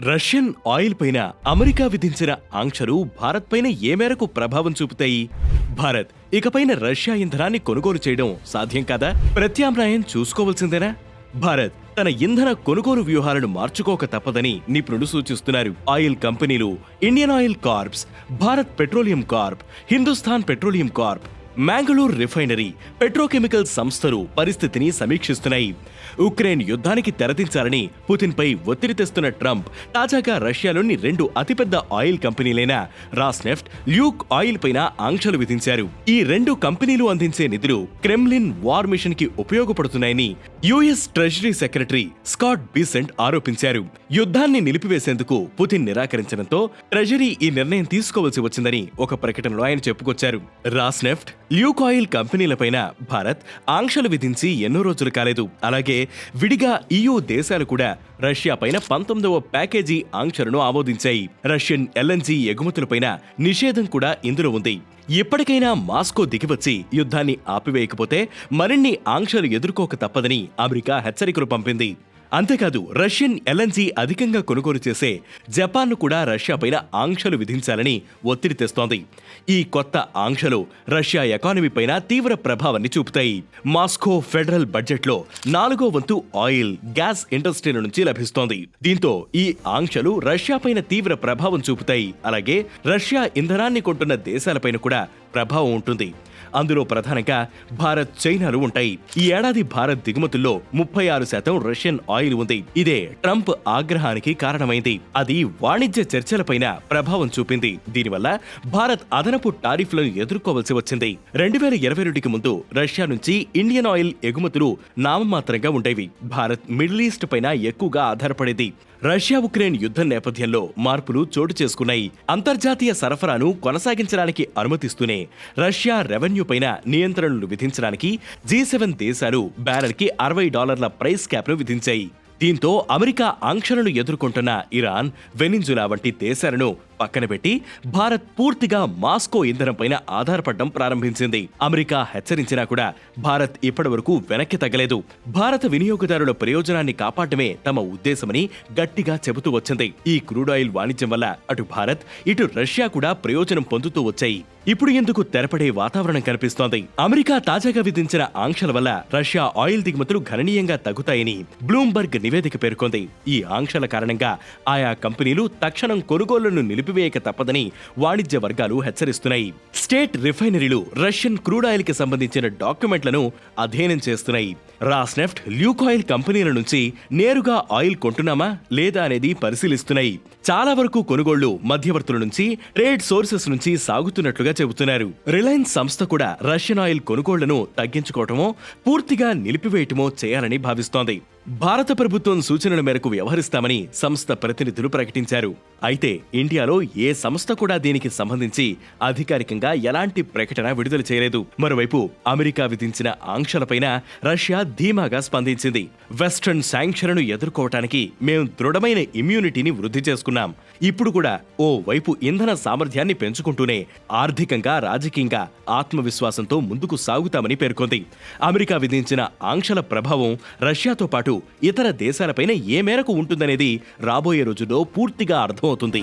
Russian oil పైన America విధించిన ఆంక్షలు భారత్ పైన ఏ మేరకు ప్రభావం చూపుతాయి? భారత్ ఇకపైన రష్యా ఇంధనాన్ని కొనుగోలు చేయడం సాధ్యం కాదా? ప్రత్యామ్నాయం చూసుకోవాల్సిందేనా? భారత్ తన ఇంధన కొనుగోలు వ్యూహాలను మార్చుకోక తప్పదని నిపుణులు సూచిస్తున్నారు. ఆయిల్ కంపెనీలు Indian Oil Corps, Bharat Petroleum Corp, Hindustan Petroleum Corp, Mangaluru Refinery, Petrochemical సంస్థలు పరిస్థితిని సమీక్షిస్తున్నాయి. ఉక్రెయిన్ యుద్ధానికి తెరదించాలని పుతిన్పై ఒత్తిడి తెస్తున్న ట్రంప్ తాజాగా రష్యాలోని 2 అతిపెద్ద ఆయిల్ కంపెనీలైన రాస్నెఫ్ట్, ల్యూక్ ఆయిల్ పైన ఆంక్షలు విధించారు. ఈ 2 కంపెనీలు అందించే నిధులు క్రెమ్లిన్ వార్ మిషన్ కి ఉపయోగపడుతున్నాయని US Treasury Secretary Scott Bessent ఆరోపించారు. యుద్ధాన్ని నిలిపివేసేందుకు పుతిన్ నిరాకరించడంతో ట్రెజరీ ఈ నిర్ణయం తీసుకోవాల్సి వచ్చిందని ఒక ప్రకటనలో ఆయన చెప్పుకొచ్చారు. రాస్నెఫ్ట్, ల్యూక్ ఆయిల్ కంపెనీలపైన భారత్ ఆంక్షలు విధించి ఎన్నో రోజులు కాలేదు. అలాగే విడిగా EU దేశాలు కూడా రష్యా పైన 19వ ప్యాకేజీ ఆంక్షలను ఆమోదించాయి. రష్యన్ LNG ఎగుమతులపైన నిషేధం కూడా ఇందులో ఉంది. ఇప్పటికైనా మాస్కో దిగివచ్చి యుద్ధాన్ని ఆపివేయకపోతే మరిన్ని ఆంక్షలు ఎదుర్కోక తప్పదని అమెరికా హెచ్చరికలు పంపింది. అంతేకాదు రష్యన్ LNG అధికంగా కొనుగోలు చేసే జపాన్ను కూడా రష్యా పైన ఆంక్షలు విధించాలని ఒత్తిడి తెస్తోంది. ఈ కొత్త ఆంక్షలు రష్యా ఎకానమీ పైన తీవ్ర ప్రభావాన్ని చూపుతాయి. మాస్కో ఫెడరల్ బడ్జెట్లో 4వ వంతు ఆయిల్, గ్యాస్ ఇండస్ట్రీల నుంచి లభిస్తోంది. దీంతో ఈ ఆంక్షలు రష్యా పైన తీవ్ర ప్రభావం చూపుతాయి. అలాగే రష్యా ఇంధనాన్ని కొంటున్న దేశాలపైన కూడా ప్రభావం ఉంటుంది. అందులో ప్రధానంగా భారత్, చైనాలు ఉంటాయి. ఈ ఏడాది భారత్ దిగుమతుల్లో 36% రష్యన్ ఆయిల్ ఉంది. ఇదే ట్రంప్ ఆగ్రహానికి కారణమైంది. అది వాణిజ్య చర్చలపైన ప్రభావం చూపింది. దీనివల్ల భారత్ అదనపు టారిఫ్లను ఎదుర్కోవాల్సి వచ్చింది. 2022కి ముందు రష్యా నుంచి ఇండియన్ ఆయిల్ ఎగుమతులు నామమాత్రంగా ఉండేవి. భారత్ మిడిల్ ఈస్ట్ పైన ఎక్కువగా ఆధారపడేది. రష్యా ఉక్రెయిన్ యుద్ధం నేపథ్యంలో మార్పులు చోటు చేసుకున్నాయి. అంతర్జాతీయ సరఫరాను కొనసాగించడానికి అనుమతిస్తూనే రష్యా రెవెన్యూ పైన నియంత్రణలు విధించడానికి G7 దేశాలు బ్యారెల్కి $60 ప్రైస్ క్యాప్ను విధించాయి. దీంతో అమెరికా ఆంక్షలను ఎదుర్కొంటున్న ఇరాన్, వెనిజులా వంటి దేశాలను పక్కన పెట్టి భారత్ పూర్తిగా మాస్కో ఇంధనం పైన ఆధారపడడం ప్రారంభించింది. అమెరికా హెచ్చరించినా కూడా భారత్ ఇప్పటివరకు వెనక్కి తగ్గలేదు. భారత వినియోగదారుల ప్రయోజనాన్ని కాపాడమే తమ ఉద్దేశమని గట్టిగా చెబుతూ వచ్చింది. ఈ క్రూడ్ ఆయిల్ వాణిజ్యం వల్ల అటు భారత్, ఇటు రష్యా కూడా ప్రయోజనం పొందుతూ వచ్చాయి. ఇప్పుడు ఎందుకు తెరపడే వాతావరణం కనిపిస్తోంది. అమెరికా తాజాగా విధించిన ఆంక్షల వల్ల రష్యా ఆయిల్ దిగుమతులు గణనీయంగా తగ్గుతాయని బ్లూంబర్గ్ నివేదిక పేర్కొంది. ఈ ఆంక్షల కారణంగా ఆయా కంపెనీలు తక్షణం కొనుగోళ్లను నిలిపివేయక తప్పదని వాణిజ్య వర్గాలు హెచ్చరిస్తున్నాయి. స్టేట్ రిఫైనరీలు రష్యన్ క్రూడ్ ఆయిల్ కి సంబంధించిన డాక్యుమెంట్లను అధ్యయనం చేస్తున్నాయి. రాస్నెఫ్ట్, ల్యూక్ ఆయిల్ కంపెనీల నుంచి నేరుగా ఆయిల్ కొంటున్నామా లేదా అనేది పరిశీలిస్తున్నాయి. చాలా వరకు కొనుగోళ్లు మధ్యవర్తుల నుంచి, ట్రేడ్ సోర్సెస్ నుంచి సాగుతున్నట్లుగా చెబుతున్నారు. రిలయన్స్ సంస్థ కూడా రష్యన్ ఆయిల్ కొనుగోళ్లను తగ్గించుకోవటమో పూర్తిగా నిలిపివేయటమో చేయాలని భావిస్తోంది. భారత ప్రభుత్వం సూచనల మేరకు వ్యవహరిస్తామని సంస్థ ప్రతినిధులు ప్రకటించారు. అయితే ఇండియాలో ఏ సంస్థ కూడా దీనికి సంబంధించి అధికారికంగా ఎలాంటి ప్రకటన విడుదల చేయలేదు. మరోవైపు అమెరికా విధించిన ఆంక్షలపైన రష్యా ధీమాగా స్పందించింది. వెస్ట్రన్ శాంక్షన్లను ఎదుర్కోవటానికి మేం దృఢమైన ఇమ్యూనిటీని వృద్ధి చేసుకున్నాం. ఇప్పుడు కూడా ఓ వైపు ఇంధన సామర్థ్యాన్ని పెంచుకుంటూనే ఆర్థికంగా, రాజకీయంగా ఆత్మవిశ్వాసంతో ముందుకు సాగుతామని పేర్కొంది. అమెరికా విధించిన ఆంక్షల ప్రభావం రష్యాతో పాటు ఇతర దేశాలపైన ఏ మేరకు ఉంటుందనేది రాబోయే రోజుల్లో పూర్తిగా అర్థమవుతుంది.